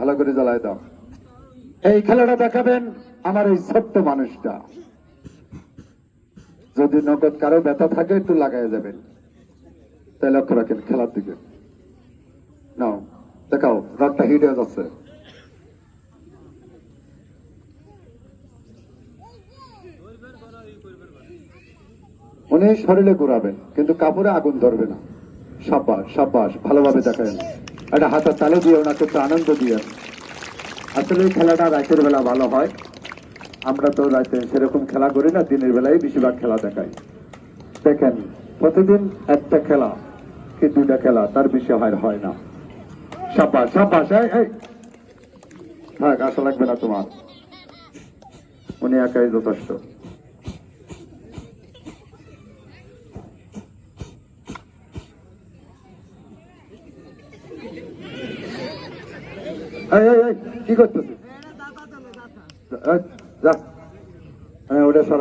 ভালো করে জ্বালায় দাও। এই খেলাটা দেখাবেন আমার এই ছোট্ট মানুষটা। যদি নগদ কারো ব্যথা থাকে একটু লাগাই যাবেন, তাই লক্ষ্য রাখেন খেলার দিকে। নাও দেখাও, রডটা হিট হয়ে যাচ্ছে। উনি শরীরে ঘুরাবেন কিন্তু কাপড়ে আগুন ধরবে না। সাব্বাস সাব্বাস, ভালোভাবে দেখায়। একটা হাতের তালে দিয়ে ওনাকে একটু আনন্দ দিয়ে। আসলে এই খেলাটা রাতের বেলা ভালো হয়। আমরা তো রাতে সেরকম খেলা করি না, দিনের বেলায় বেশিরভাগ খেলা দেখাই। দেখেন প্রতিদিন একটা খেলা কি দুইটা খেলা, তার বেশি হয় না। সাব্বাস সাব্বাস, থাক আশা লাগবে না তোমার, উনি একাই যথেষ্ট। কি করতেছিস? যা, ওটা